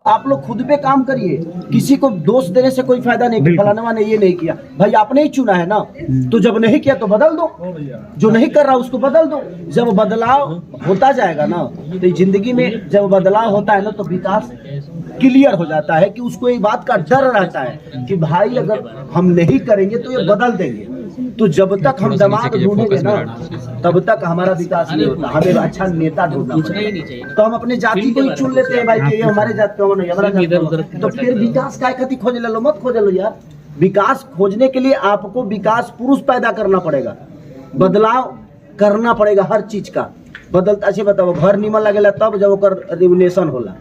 आप लोग खुद पे काम करिए, किसी को दोष देने से कोई फायदा नहीं। फलाना ने ये नहीं किया, भाई आपने ही चुना है ना, तो जब नहीं किया तो बदल दो, जो नहीं कर रहा उसको बदल दो। जब बदलाव होता जाएगा ना, तो जिंदगी में जब बदलाव होता है ना, तो विकास क्लियर हो जाता है कि उसको एक बात का डर रहता है कि भाई अगर हम नहीं करेंगे तो ये बदल देंगे। तो जब तक हम दिमाग ढूंढेंगे ना, तब तक हमारा विकास नहीं होता। हमें अच्छा नेता ढूंढना पड़ेगा। तो हम अपने जाति को ही चुन लेते हैं भाई कि ये हमारे जाति का नहीं, हमारा जाति। तो फिर विकास काय खातिर खोज लो, मत खोज लो यार। विकास खोजने के लिए आपको विकास पुरुष पैदा करना पड़ेगा, बदलाव करना पड़ेगा हर चीज का। बदलता अच्छे बताओ, घर निमन लगेला तब जब ओकर रिवोल्यूशन होला,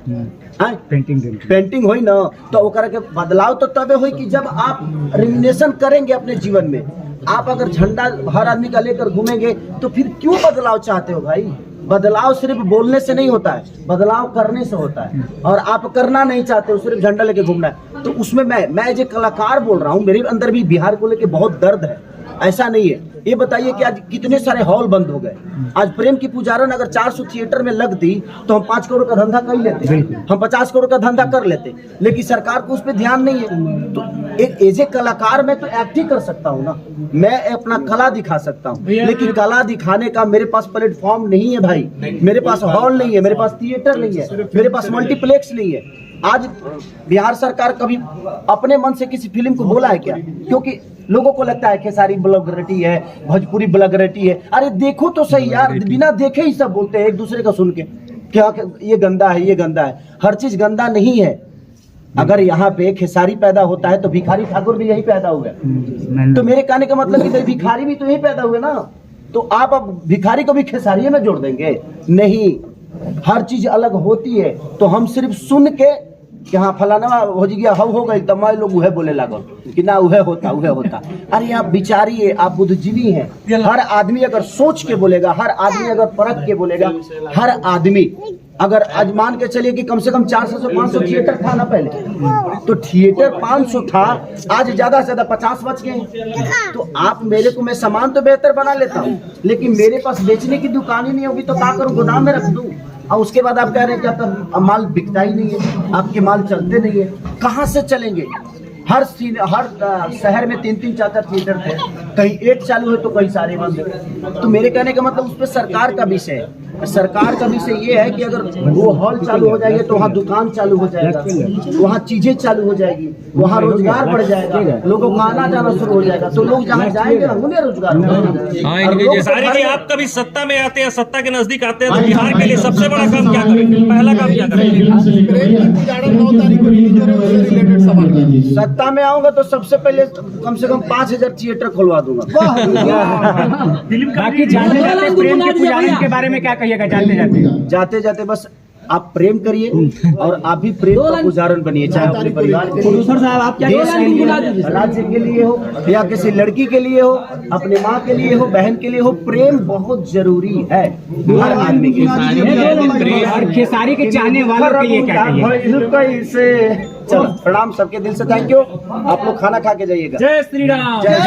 पेंटिंग होई ना, तो ओकर के बदलाव तो तबे होई कि जब आप रिवोल्यूशन करेंगे अपने जीवन में। आप अगर झंडा हर आदमी का लेकर घूमेंगे तो फिर क्यों बदलाव चाहते हो भाई? बदलाव सिर्फ बोलने से नहीं होता है, बदलाव करने से होता है। और आप करना नहीं चाहते हो, सिर्फ झंडा लेके घूमना है। तो उसमें मैं जो कलाकार बोल रहा हूँ, मेरे अंदर भी बिहार को लेके बहुत दर्द है। ऐसा नहीं है। ये बताइए कि आज कितने सारे हॉल बंद हो गए। आज प्रेम की पुजारन अगर 400 थिएटर में लगती तो हम 5 करोड़ का धंधा कर लेते, हम 50 करोड़ का धंधा कर लेते। लेकिन सरकार को उस पर ध्यान नहीं है। तो एक एज ए कलाकार मैं तो एक्ट ही कर सकता हूँ ना, मैं अपना कला दिखा सकता हूँ, लेकिन कला दिखाने का मेरे पास प्लेटफॉर्म नहीं है भाई। मेरे पास हॉल नहीं है, मेरे पास थिएटर नहीं है, मेरे पास मल्टीप्लेक्स नहीं है। आज बिहार सरकार कभी अपने मन से किसी फिल्म को बोला है क्या? क्योंकि लोगों को लगता है खेसारी ब्लॉगरेटी है, भोजपुरी ब्लॉगरेटी है। अरे देखो तो सही यार, बिना देखे ही सब बोलते हैं एक दूसरे का सुन के, क्या ये गंदा है, ये गंदा है। हर चीज गंदा नहीं है। अगर यहाँ पे खेसारी पैदा होता है तो भिखारी ठाकुर भी यही पैदा हुआ। तो मेरे कहने का मतलब कि भिखारी भी तो यही पैदा हुए ना। तो आप अब भिखारी को भी खेसारी में जोड़ देंगे? नहीं, हर चीज अलग होती है। तो हम सिर्फ सुन के कि हाँ फलाना हो गया, हो गई, तब लोग उहे बोले लागल कि ना उहे होता। अरे आप विचारिए, आप बुद्धिजीवी हैं। हर आदमी अगर सोच के बोलेगा, हर आदमी अगर परख के बोलेगा, हर आदमी अगर आज मान के चलिए कि कम से कम 400 से 500 थिएटर था ना पहले, तो थिएटर 500 था, आज ज्यादा से ज्यादा 50 बच गए। तो आप मेरे को, मैं सामान तो बेहतर बना लेता हूँ, लेकिन मेरे पास बेचने की दुकान ही नहीं होगी तो क्या करूँ? गोदाम में रख दूँ। और उसके बाद आप कह रहे हैं कि आपका माल बिकता ही नहीं है, आपके माल चलते नहीं है। कहाँ से चलेंगे? हर शहर में 3-3 4-4 थिएटर थे, कहीं एक चालू है तो कहीं सारे बंद है। तो मेरे कहने का मतलब उस पर सरकार का विषय है। सरकार का विषय ये है कि अगर वो हॉल चालू हो जाएंगे तो वहाँ दुकान चालू हो जाएगा, वहाँ चीजें चालू हो जाएगी, वहाँ रोजगार बढ़ जाएगा, लोगों का आना जाना शुरू हो जाएगा। तो लोग जहाँ जाएंगे उन्हें रोजगार जी, आप कभी सत्ता में आते हैं, सत्ता के नजदीक आते हैं, तो बिहार के लिए सबसे बड़ा काम क्या करेंगे? पहला काम क्या करेंगे? सत्ता में आऊंगा तो सबसे पहले कम से कम 5000 थिएटर खुलवा दूंगा। बाकी जाते प्रेम के पुजारी के बारे में क्या कहिएगा? जाते जाते बस आप प्रेम करिए और आप भी प्रेम का उदाहरण बनिए, चाहे अपने परिवार के लिए, देश के लिए, राज्य के लिए हो, या किसी लड़की के लिए हो, अपने माँ के लिए हो, बहन के लिए हो। प्रेम बहुत जरूरी है हर आदमी के लिए। और खेसारी के चाहने वालों के लिए क्या कहिएगा? चलो प्रणाम सबके दिल से, थैंक यू। आप लोग खाना खा के जाइएगा। जय श्री राम। जय